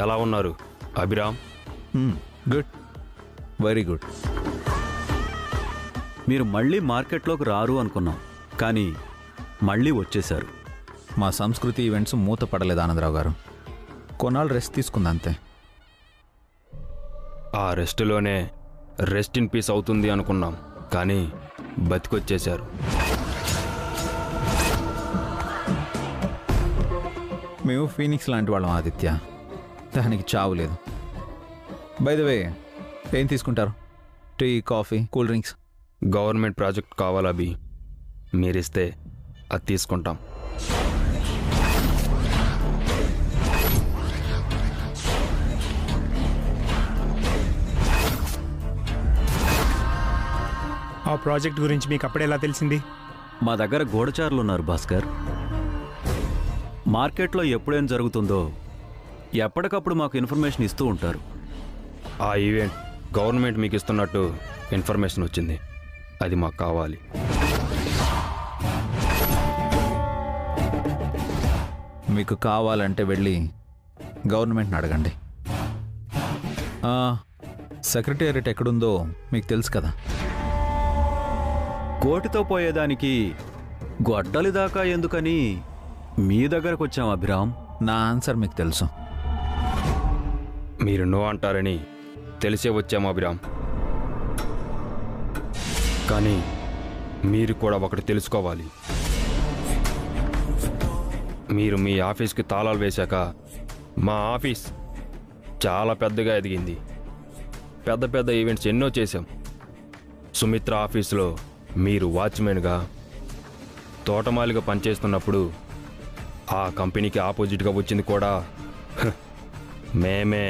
ఎలా ఉన్నారు Abhiram? Good, very good. మీరు మళ్ళీ మార్కెట్లోకి రారు అనుకున్నాం, కానీ మళ్ళీ వచ్చేశారు. మా సంస్కృతి ఈవెంట్స్ మూత పడలేదు ఆనందరావు గారు. కొన్నాళ్ళు రెస్ట్ తీసుకుంది అంతే. ఆ రెస్ట్లోనే రెస్ట్ ఇన్ పీస్ అవుతుంది అనుకున్నాం, కానీ బతికొచ్చేశారు. మేము ఫీనిక్స్ లాంటి వాళ్ళం ఆదిత్య, దానికి చావు లేదు. బై ద వే, ఏం తీసుకుంటారు? Tea, coffee, cool drinks? Government project కావాలా అభి? మీరిస్తే అది తీసుకుంటాం. ఆ ప్రాజెక్ట్ గురించి మీకు అప్పుడే ఎలా తెలిసింది? మా దగ్గర గూఢచారులు ఉన్నారు భాస్కర్. మార్కెట్లో ఎప్పుడేం జరుగుతుందో ఎప్పటికప్పుడు మాకు ఇన్ఫర్మేషన్ ఇస్తూ ఉంటారు. ఆ ఈవెంట్ గవర్నమెంట్ మీకు ఇస్తున్నట్టు ఇన్ఫర్మేషన్ వచ్చింది, అది మాకు కావాలి. మీకు కావాలంటే వెళ్ళి గవర్నమెంట్ని అడగండి. సెక్రటేరియట్ ఎక్కడుందో మీకు తెలుసు కదా. కోటితో పోయేదానికి గొడ్డలి దాకా ఎందుకని మీ దగ్గరకు వచ్చాం అభిరామ్. నా ఆన్సర్ మీకు తెలుసు. మీరు నో అంటారని తెలిసే వచ్చాము అభిరామ్. కానీ మీరు కూడా ఒకటి తెలుసుకోవాలి. మీరు మీ ఆఫీస్కి తాళాలు వేశాక మా ఆఫీస్ చాలా పెద్దగా ఎదిగింది. పెద్ద పెద్ద ఈవెంట్స్ ఎన్నో చేశాం. సుమిత్ర ఆఫీసులో మీరు వాచ్మెన్గా, తోటమాలిగా పనిచేస్తున్నప్పుడు ఆ కంపెనీకి ఆపోజిట్గా వచ్చింది కూడా మేమే.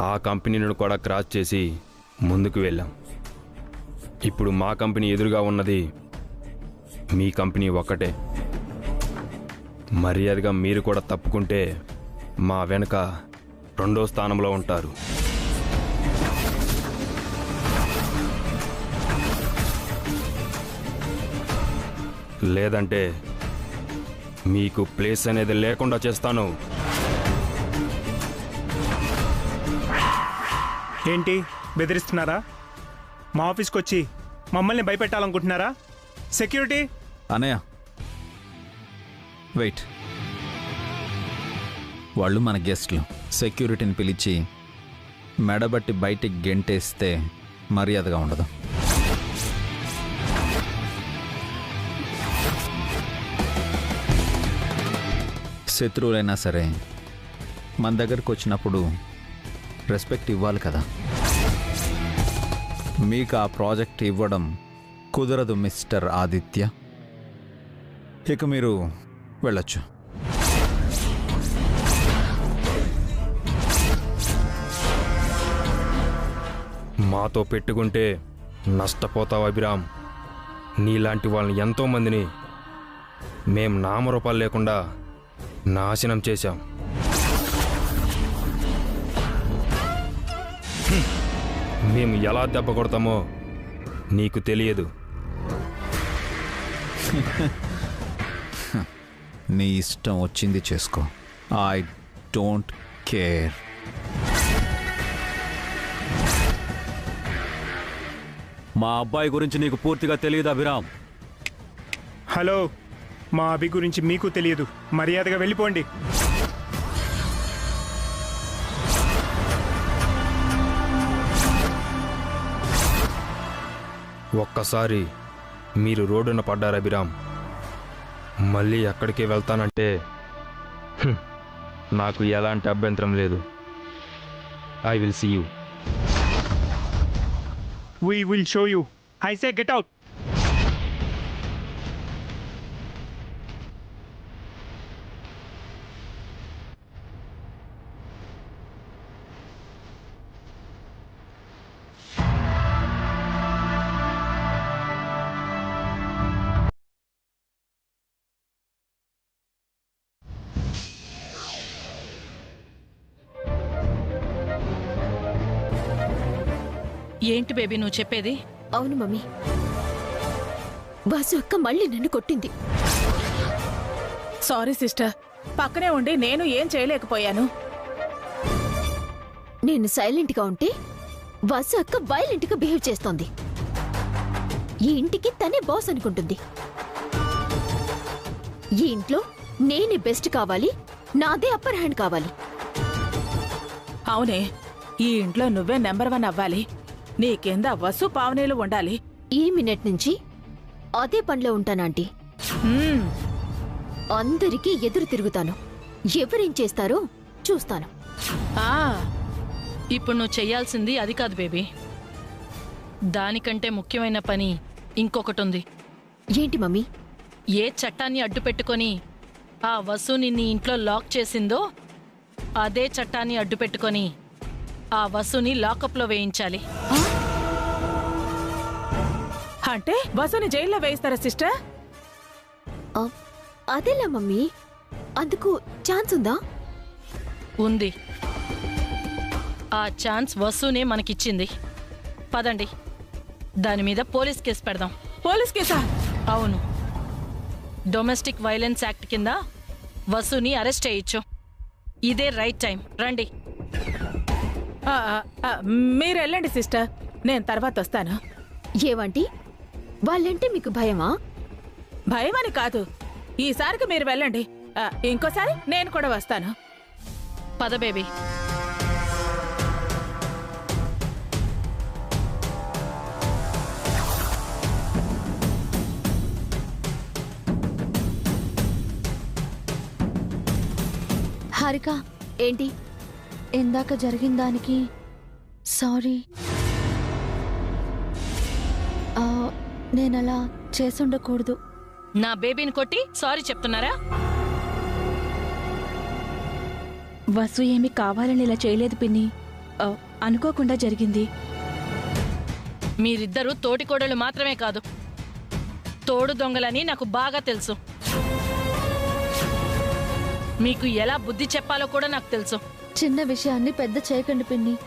ఆ కంపెనీని కూడా క్రాస్ చేసి ముందుకు వెళ్ళాం. ఇప్పుడు మా కంపెనీ ఎదురుగా ఉన్నది మీ కంపెనీ ఒక్కటే. మర్యాదగా మీరు కూడా తప్పుకుంటే మా వెనుక 2వ స్థానంలో ఉంటారు. లేదంటే మీకు ప్లేస్ అనేది లేకుండా చేస్తాను. ఏంటి బెదిరిస్తున్నారా? మా ఆఫీస్కి వచ్చి మమ్మల్ని భయపెట్టాలనుకుంటున్నారా? సెక్యూరిటీ! అనయ్య వెయిట్, వాళ్ళు మన గెస్ట్లు. సెక్యూరిటీని పిలిచి మెడబట్టి బయటికి గెంటేస్తే మర్యాదగా ఉండదు. శత్రువులైనా సరే మన దగ్గరకు వచ్చినప్పుడు రెస్పెక్ట్ ఇవ్వాలి కదా. మీకు ఆ ప్రాజెక్ట్ ఇవ్వడం కుదరదు మిస్టర్ ఆదిత్య. ఇక మీరు వెళ్ళొచ్చు. మాతో పెట్టుకుంటే నష్టపోతావు అభిరామ్. నీలాంటి వాళ్ళని ఎంతోమందిని మేం నామరూపాలు లేకుండా నాశనం చేశాం. మేము ఎలా దెబ్బ కొడతామో నీకు తెలియదు. నీ ఇష్టం వచ్చింది చేసుకో. I don't care. మా అబ్బాయి గురించి నీకు పూర్తిగా తెలియదు అభిరామ్. హలో, మా అభి గురించి మీకు తెలియదు. మర్యాదగా వెళ్ళిపోండి. ఒక్కసారి మీరు రోడ్డున పడ్డారు అభిరామ్, మళ్ళీ ఎక్కడికి వెళ్తానంటే నాకు ఎలాంటి అభ్యంతరం లేదు. I will see you. We will show you. I say get out. ఏంటి బేబీ నువ్వు చెప్పేది? అవును మమ్మీ, వాసు అక్క మళ్ళీ నన్ను కొట్టింది. సారీ సిస్టర్, పక్కనే ఉండి నేను ఏం చేయలేకపోయాను. నేను సైలెంట్గా ఉంటే వాసు అక్క వైలెంట్గా బిహేవ్ చేస్తోంది. ఈ ఇంటికి తనే బాస్ అనుకుంటుంది. ఈ ఇంట్లో నేనే బెస్ట్ కావాలి, నాదే అప్పర్ హ్యాండ్ కావాలి. అవునే, ఈ ఇంట్లో నువ్వే నెంబర్ 1 అవ్వాలి. నీ కింద వసు పావనీలు ఉండాలి. ఈ మినిట్ నుంచి అదే పనిలో ఉంటానంటీ. హ్మ్, అందరికీ ఎదురు తిరుగుతాను. ఎవరేం చేస్తారో చూస్తాను. ఆ, ఇప్పుడు నువ్వు చెయ్యాల్సింది అది కాదు బేబీ. దానికంటే ముఖ్యమైన పని ఇంకొకటి ఉంది. ఏంటి మమ్మీ? ఏ చట్టాన్ని అడ్డు పెట్టుకొని ఆ వసు నిన్ను ఇంట్లో లాక్ చేసిందో అదే చట్టాన్ని అడ్డు పెట్టుకొని ఆ వసుని లాకప్లో వేయించాలి. అంటే వసుని జైల్లో వేయిస్తారా సిస్టర్? ఆ, అదేలా మమ్మీ, అందుకు ఛాన్స్ ఉందా? ఉంది. ఆ ఛాన్స్ వసునే మనకిచ్చింది. పదండి, దాని మీద పోలీస్ కేసు పెడదాం. పోలీస్ కేసా? అవును, డొమెస్టిక్ వైలెన్స్ యాక్ట్ కింద వసుని అరెస్ట్ చేయొచ్చు. ఇదే రైట్ టైం. రండి. ఆ, ఆ, ఆ, మీరు వెళ్ళండి సిస్టర్, నేను తర్వాత వస్తాను. ఏవంటి, వాళ్ళంటే మీకు భయమా? భయమని కాదు, ఈసారికి మీరు వెళ్ళండి. ఇంకోసారి నేను కూడా వస్తాను. పద బేబీ. హారిక, ఏంటి? ఇందాక జరిగిన దానికి సారీ. నేనలా చేసుండకూడదు. నా బేబీని కొట్టి సారీ చెప్తున్నారా? వసు ఏమి కావాలని ఇలా చేయలేదు పిన్ని. అనుకోకుండా జరిగింది. మీరిద్దరూ తోటికోడలు మాత్రమే కాదు, తోడు దొంగలని నాకు బాగా తెలుసు. మీకు ఎలా బుద్ధి చెప్పాలో కూడా నాకు తెలుసు. చిన్న విషయాన్ని పెద్ద చేయకండి పిన్ని.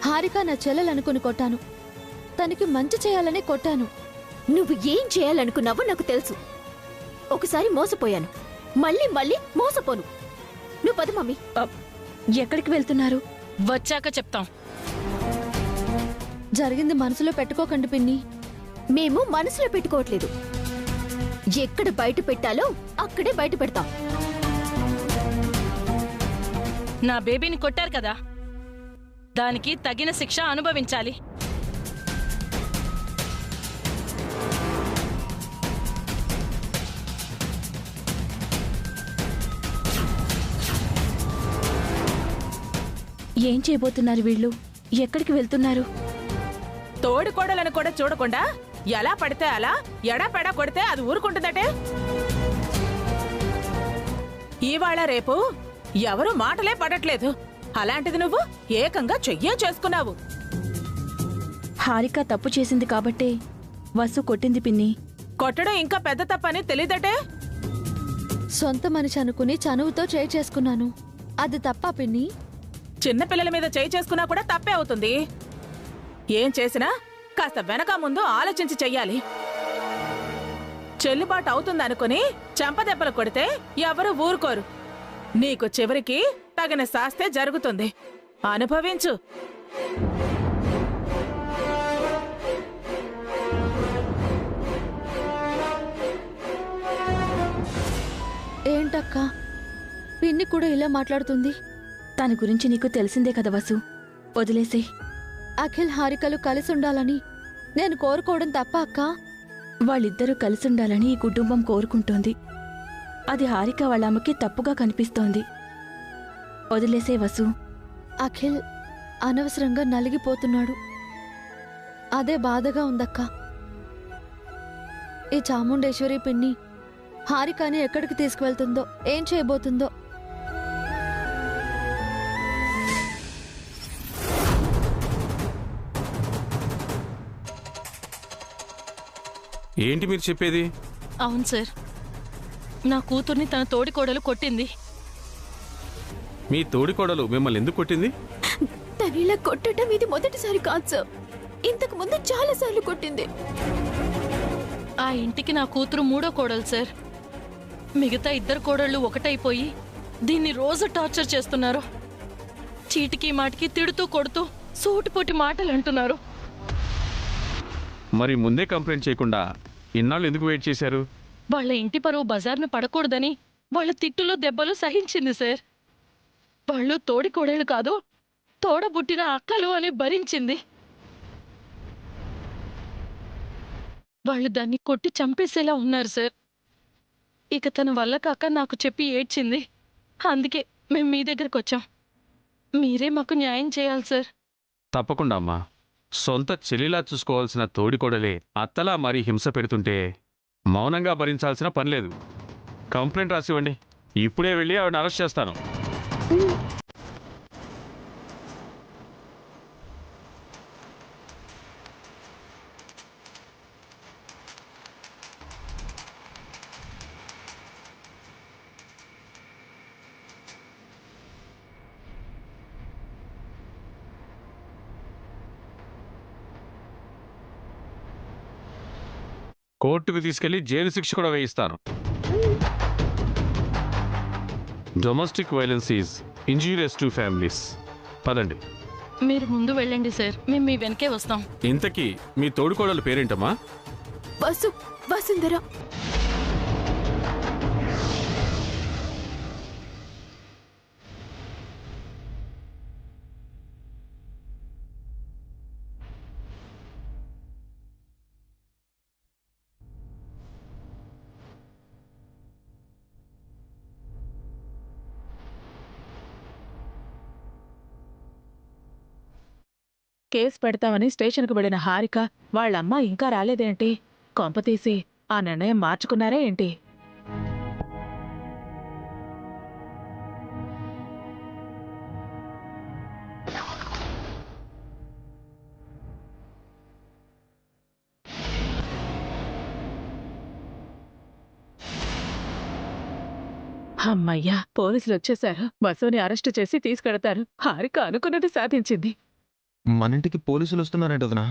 హారిక నా చెల్లెలనుకుని కొట్టాను. తనకి మంచి చేయాలని కొట్టాను. నువ్వు ఏం చేయాలనుకున్నావో నాకు తెలుసు. ఒకసారి మోసపోయాను, మళ్ళీ మళ్ళీ మోసపోను. నువ్వు పద మమ్మీ. ఎక్కడికి వెళ్తున్నారు? వచ్చాక చెప్తాం. జరిగింది మనసులో పెట్టుకోకండి పిన్ని. మేము మనసులో పెట్టుకోవట్లేదు. ఎక్కడ బయట పెట్టాలో అక్కడే బయట పెడతాం. నా బేబీని కొట్టారు కదా, దానికి తగిన శిక్ష అనుభవించాలి. ఏం చేయబోతున్నారు వీళ్ళు? ఎక్కడికి వెళ్తున్నారు? తోడికోడలను కూడా చూడకుండా ఎలా పడితే అలా ఎడాపెడా కొడితే అది ఊరుకుంటుందటే. ఇవాళ రేపు ఎవరు మాటలే పడట్లేదు. అలాంటిది నువ్వు ఏకంగా చెయ్యే చేసుకున్నావు. హారిక తప్పు చేసింది కాబట్టే వసు కొట్టింది పిన్ని. కొట్టడం ఇంకా పెద్ద తప్పని తెలీదటే. సొంత మనిషి అనుకుని చనువుతో చేయి చేసుకున్నాను. అది తప్పా పిన్ని? చిన్న పిల్లల మీద చేయి చేసుకున్నా కూడా తప్పే అవుతుంది. ఏం చేసినా కాస్త వెనక ముందు ఆలోచించి చెయ్యాలి. చెల్లుబాటు అవుతుందనుకుని చెంపదెబ్బలు కొడితే ఎవరు ఊరుకోరు. నీకు చివరికి తగిన శాస్తే జరుగుతుంది. అనుభవించు. ఏంటక్కా, పిన్ని కూడా ఇలా మాట్లాడుతుంది? తన గురించి నీకు తెలిసిందే కదా వసు. వదిలేసే. అఖిల్ హారికలు కలిసి ఉండాలని నేను కోరుకోవడం తప్ప అక్కా? వాళ్ళిద్దరూ కలిసుండాలని ఈ కుటుంబం కోరుకుంటోంది. అది హారిక వాళ్ళ అమ్మకి తప్పుగా కనిపిస్తోంది. వదిలేసే వసు. అఖిల్ అనవసరంగా నలిగిపోతున్నాడు. అదే బాధగా ఉందక్కా. ఈ చాముండేశ్వరి పిన్ని హారికని ఎక్కడికి తీసుకువెళ్తుందో, ఏం చేయబోతుందో. ఏంటి మీరు చెప్పేది? అవును సార్, నా కూతుర్ని తన తోడికోడలు కొట్టింది. మీ తోడికోడలు మిమ్మల్ని ఎందుకు కొట్టింది? తను ఇలా కొట్టడం ఇది మొదటిసారి కాదు సార్. ఇంతకు ముందు చాలా సార్లు కొట్టింది. ఆ ఇంటికి నా కూతురు మూడో కోడలు సార్. మిగతా ఇద్దరు కోడళ్ళు ఒకటైపోయి దీన్ని రోజు టార్చర్ చేస్తున్నారు. చీటికి మాటికి తిడుతూ కొడుతూ సూటిపోటి మాటలు అంటున్నారు. మరి ముందే కంప్లైంట్ చేయకుండా ఇన్నాళ్ళు ఎందుకు వెయిట్ చేశారు? వాళ్ళ ఇంటి పరువు బజార్ను పడకూడదని వాళ్ళ తిట్టులు దెబ్బలు సహించింది సార్. వాళ్ళు తోడి కోడళ్ళు కాదు, తోడబుట్టిన అక్కలు అని భరించింది. వాళ్ళు దాన్ని కొట్టి చంపేసేలా ఉన్నారు సార్. ఇక తన వల్ల కాక నాకు చెప్పి ఏడ్చింది. అందుకే మేము మీ దగ్గరకు వచ్చాం. మీరే మాకు న్యాయం చేయాలి సార్. తప్పకుండా అమ్మా. సొంత చెల్లిలా చూసుకోవాల్సిన తోడికోడలే అత్తలా మరీ హింస పెడుతుంటే మౌనంగా భరించాల్సిన పని లేదు. కంప్లైంట్ రాసివ్వండి. ఇప్పుడే వెళ్ళి ఆవిడని అరెస్ట్ చేస్తాను. కోర్టుకు తీసుకెళ్లి జైలు శిక్ష కూడా వేయిస్తాను. Domestic violence is injurious to families. పదండి. మీరు ముందు వెళ్ళండి సార్, మేము మీ వెనకే వస్తాం. ఇంతకీ మీ తోడుకోడల పేరేంటమ్మా? వసుంధర. కేసు పెడతామని స్టేషన్కు వెళ్ళిన హారిక వాళ్ళమ్మ ఇంకా రాలేదేంటి? కొంపతీసి ఆ నిర్ణయం మార్చుకున్నారా ఏంటి? అమ్మయ్యా, పోలీసులు వచ్చేశారు. వసుని అరెస్టు చేసి తీసుకెడతారు. హారిక అనుకున్నది సాధించింది. మన ఇంటికి పోలీసులు వస్తున్నారంట వదినా.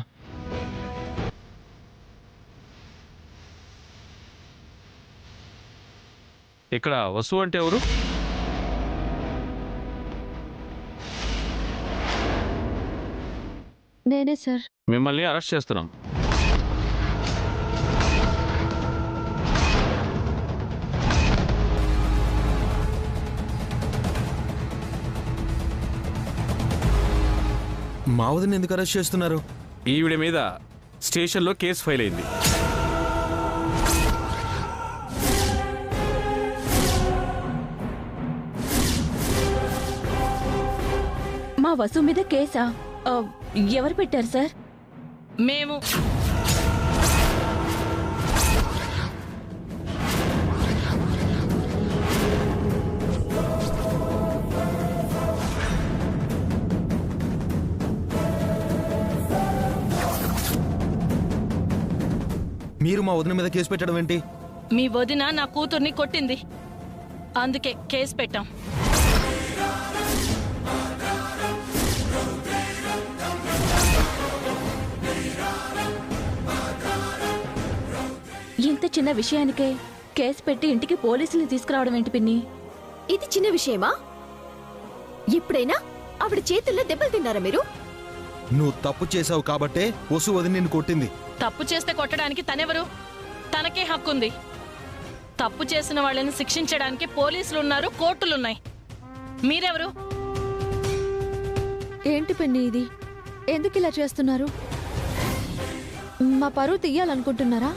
ఇక్కడ వసు అంటే ఎవరు? నేనే సార్. మిమ్మల్ని అరెస్ట్ చేస్తున్నాం. మా వదిన ఎందుకు అరెస్ట్ చేస్తున్నారు? ఈవిడ మీద స్టేషన్లో కేసు ఫైల్ అయింది. మా వసు మీద కేసా? ఎవరు పెట్టారు సార్? మేము. మీరు మా వదిన మీద కేసు పెట్టడం ఏంటి? మీ వదిన నా కూతుర్ని కొట్టింది, అందుకే కేసు పెట్టాం. ఇంత చిన్న విషయానికే కేసు పెట్టి ఇంటికి పోలీసుల్ని తీసుకురావడం ఏంటి పిన్ని? ఇది చిన్న విషయమా? ఎప్పుడైనా ఆవిడ చేతుల్లో దెబ్బలు తిన్నారా మీరు? నువ్వు తప్పు చేసావు కాబట్టే వసు వదిన నిన్ను కొట్టింది. తప్పు చేస్తే కొట్టడానికి తనెవరు? తనకే హక్కుంది. తప్పు చేసిన వాళ్ళని శిక్షించడానికి పోలీసులున్నారు, కోర్టులున్నాయి. మీరెవరు? ఏంటి పిన్ని ఇది? ఎందుకు ఇలా చేస్తున్నారు? మా పరువు తీయాలనుకుంటున్నారా?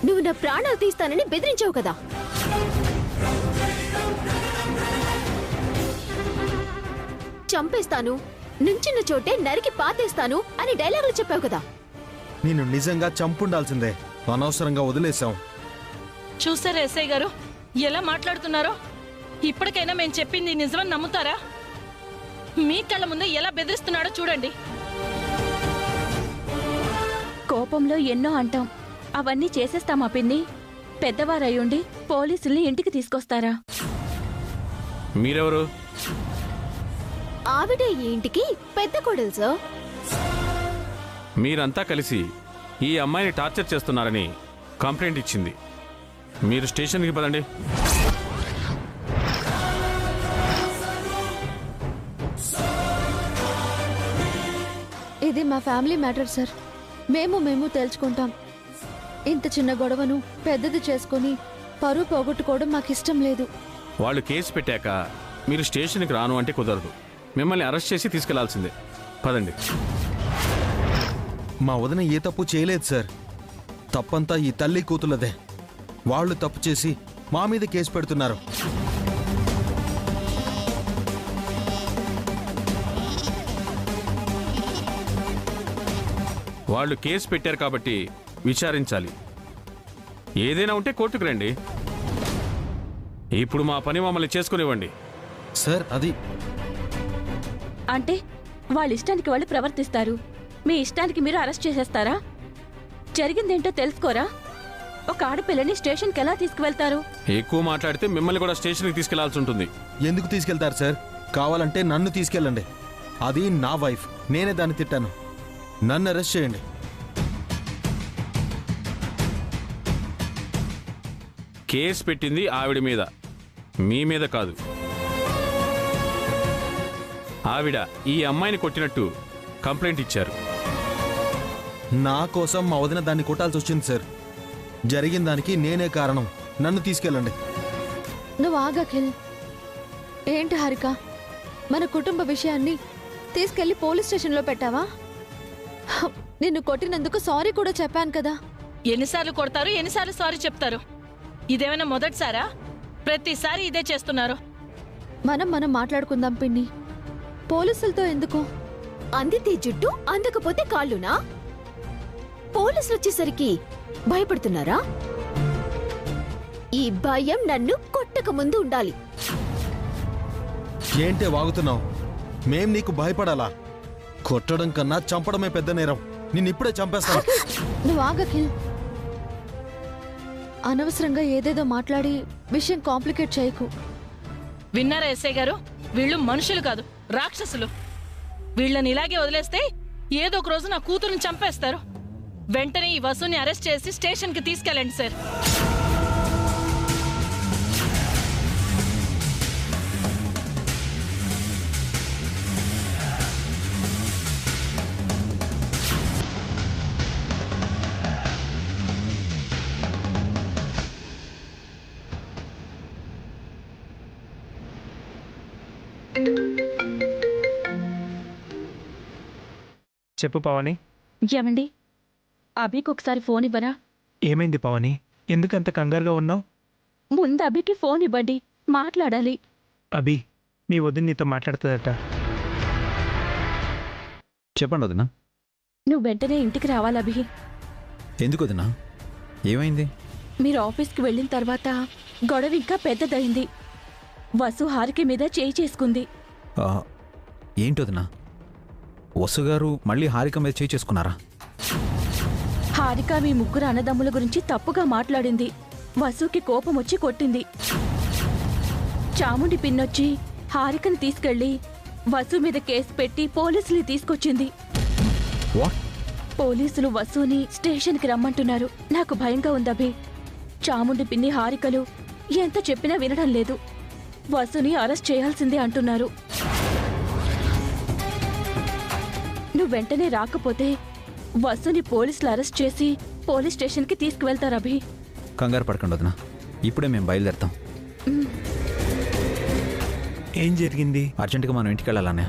నువ్వు నా ప్రాణాలు తీస్తానని బెదిరించావు కదా. చంపేస్తాను, నుంచున్న చోటే నరికి పాతేస్తాను అని డైలాగులు చెప్పావు కదా. నేను నిజంగా చంపుండాల్సిందే, అనవసరంగా వదిలేశాం. చూసారా ఎస్ఐ గారు ఎలా మాట్లాడుతున్నారో? ఇప్పటికైనా మేము చెప్పింది నిజమని నమ్ముతారా? మీ కళ్ళ ముందే ఎలా బెదిరిస్తున్నాడో చూడండి. కోపంలో ఎన్నో అంటాం, అవన్నీ చేసేస్తామా పిన్ని? పెద్దవారయ్యుండి పోలీసుల్ని ఇంటికి తీసుకొస్తారా? మీరెవరు? ఆవిడ ఈ ఇంటికి పెద్ద కోడలు సార్. మీరంతా కలిసి ఈ అమ్మాయిని టార్చర్ చేస్తున్నారని కంప్లైంట్ ఇచ్చింది. మీరు స్టేషన్కి పదండి. ఇది మా ఫ్యామిలీ మ్యాటర్ సార్. మేము తేల్చుకుంటాం. ఇంత చిన్న గొడవను పెద్దది చేసుకొని పరువు పోగొట్టుకోవడం మాకు ఇష్టం లేదు. వాళ్ళు కేసు పెట్టాక మీరు స్టేషన్కి రాను అంటే కుదరదు. మిమ్మల్ని అరెస్ట్ చేసి తీసుకెళ్లాల్సిందే. పదండి. మా వదిన ఏ తప్పు చేయలేదు సార్. తప్పంతా ఈ తల్లి కూతులదే. వాళ్ళు తప్పు చేసి మా మీద కేసు పెడుతున్నారు. వాళ్ళు కేసు పెట్టారు కాబట్టి విచారించాలి. ఏదైనా ఉంటే కోర్టుకు రండి. ఇప్పుడు మా పని మమ్మల్ని చేసుకునివ్వండి. సార్ అది అంటే వాళ్ళ ఇష్టానికి వాళ్ళు ప్రవర్తిస్తారు, మీ ఇష్టానికి మీరు అరెస్ట్ చేసేస్తారా? జరిగిందేంటో తెలుసుకోరా? ఒక ఆడపిల్లని స్టేషన్కి ఎలా తీసుకువెళ్తారు? ఎక్కువ మాట్లాడితే మిమ్మల్ని కూడా స్టేషన్కి తీసుకెళ్లాల్సి ఉంటుంది. ఎందుకు తీసుకెళ్తారు సార్? కావాలంటే నన్ను తీసుకెళ్ళండి. అది నా వైఫ్. నేనే దాన్ని తిట్టాను. నన్ను అరెస్ట్ చేయండి. కేసు పెట్టింది ఆవిడ మీద, మీ మీద కాదు. ఆవిడ ఈ అమ్మాయిని కొట్టినట్టు కంప్లైంట్ ఇచ్చారు. నా కోసం మా వదిన దాన్ని కొట్టాల్సి వచ్చింది సార్. జరిగిన దానికి నేనే కారణం. నన్ను తీసుకెళ్ళండి. నువ్వు ఆగఖిల్. ఏంటి హారిక, మన కుటుంబ విషయాన్ని తీసుకెళ్లి పోలీస్ స్టేషన్లో పెట్టావా? నిన్ను కొట్టినందుకు సారీ కూడా చెప్పాను కదా. ఎన్నిసార్లు కొడతారు, ఎన్నిసార్లు సారీ చెప్తారు? ఇదేమైనా మొదటిసారా? ప్రతిసారి ఇదే చేస్తున్నారు. మనం మాట్లాడుకుందాం పిన్ని. పోలీసులతో ఎందుకు? అందితే జుట్టు అందకపోతే కాళ్ళునా? పోలీసులు వచ్చేసరికి భయపడుతున్నారా? ఈ భయం నన్ను కొట్టక ముందు ఉండాలి. ఏంటే వాగుతున్నావు? మేం నీకు భయపడాలా? కొట్టడం కన్నా చంపడమే పెద్ద నేరం. నిన్నిప్పుడే చంపేస్తాను. నువ్వు ఆగఖిల్. అనవసరంగా ఏదేదో మాట్లాడి విషయం కాంప్లికేట్ చేయకు. విన్నారా ఎస్ఐ గారు? వీళ్ళు మనుషులు కాదు, రాక్షసులు. వీళ్ళని ఇలాగే వదిలేస్తే ఏదో ఒక రోజు నా కూతురుని చంపేస్తారు. వెంటనే ఈ వసుని అరెస్ట్ చేసి స్టేషన్కి తీసుకెళ్ళండి సార్. చెప్పు పవని. ఏమండి, అభికి ఒకసారి ఫోన్ ఇవ్వరా? ఏమైంది పవని? ఎందుకంత కంగారుగా ఉన్నావు? ముందు అభికి ఫోన్ ఇవ్వండి, మాట్లాడాలి. అభి, మీ వదిన నీతో మాట్లాడుతుందట. చెప్పండి వదినా. నువ్వు వెంటనే ఇంటికి రావాలి అభి. ఎందుకు వదినా? ఏమైంది? మీరు ఆఫీస్కి వెళ్ళిన తర్వాత గొడవ ఇంకా పెద్దదైంది. వసు హారిక మీద చేయి చేసుకుంది. ఏంటి వదినా? వసు గారు మళ్ళీ హారిక మీద చేయి చేసుకున్నారా? హారిక మీ ముగ్గురు అన్నదమ్ముల గురించి తప్పుగా మాట్లాడింది. వసుకి కోపం వచ్చి కొట్టింది. చాముండి పిన్నొచ్చి హారికని తీసుకెళ్లి వసు మీద కేసు పెట్టి పోలీసులు తీసుకొచ్చింది. పోలీసులు వసుని స్టేషన్కి రమ్మంటున్నారు. నాకు భయంగా ఉందభి. చాముండి పిన్ని హారికలు ఎంత చెప్పినా వినడం లేదు. వసుని అరెస్ట్ చేయాల్సిందే అంటున్నారు. నువ్వు వెంటనే రాకపోతే వసుని పోలీసులు అరెస్ట్ చేసి పోలీస్ స్టేషన్కి తీసుకువెళ్తారు అభి. కంగారు పడకండి వదినా, ఇప్పుడే మేము బయలుదేరుతాం. ఏం జరిగింది? అర్జెంటుగా మనం ఇంటికి వెళ్ళాలనే.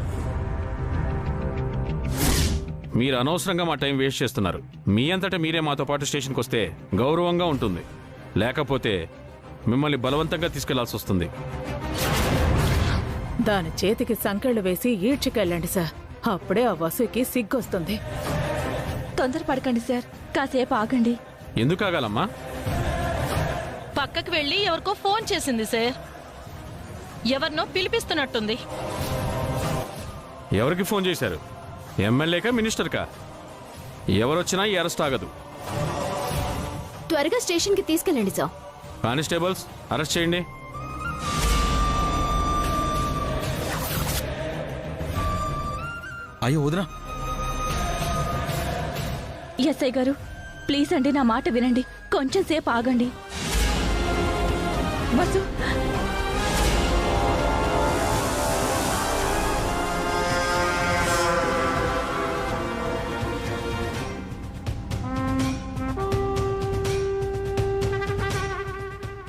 మీరు అనవసరంగా మా టైం వేస్ట్ చేస్తున్నారు. మీ అంతటా మీరే మాతో పాటు స్టేషన్కి వస్తే గౌరవంగా ఉంటుంది. లేకపోతే మిమ్మల్ని బలవంతంగా తీసుకెళ్లాల్సి వస్తుంది. దాని చేతికి సంకెళ్ళు వేసి ఈడ్చుకెళ్ళండి సార్. అప్పుడే ఆ వసుకి సిగ్గొస్తుంది. తొందరపడకండి సార్, కాసేపు ఆగండి. ఎందుకు ఆగాలమ్మా? పక్కకు వెళ్ళి ఎవరికో ఫోన్ చేసింది సార్. ఎవరినో పిలిపిస్తున్నట్టుంది. ఎవరికి ఫోన్ చేశారు? ఎమ్మెల్యేకా, మినిస్టర్కా? ఎవరొచ్చినా ఈ అరెస్ట్ ఆగదు. త్వరగా స్టేషన్కి తీసుకెళ్ళండి సార్. కానిస్టేబుల్స్ అరెస్ట్ చేయండి. అయ్యో వదినా, ఎస్ఐ గారు ప్లీజ్ అండి, నా మాట వినండి, కొంచెం సేపు ఆగండి. వసు,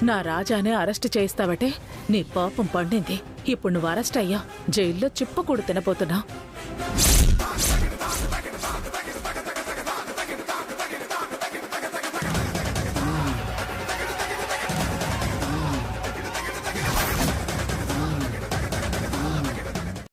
నా రాజానే అరెస్ట్ చేయిస్తావటే? నీ పాపం పండింది. ఇప్పుడు నువ్వు అరెస్ట్ అయ్యా, జైల్లో చిప్పకూడు తినబోతున్నావు.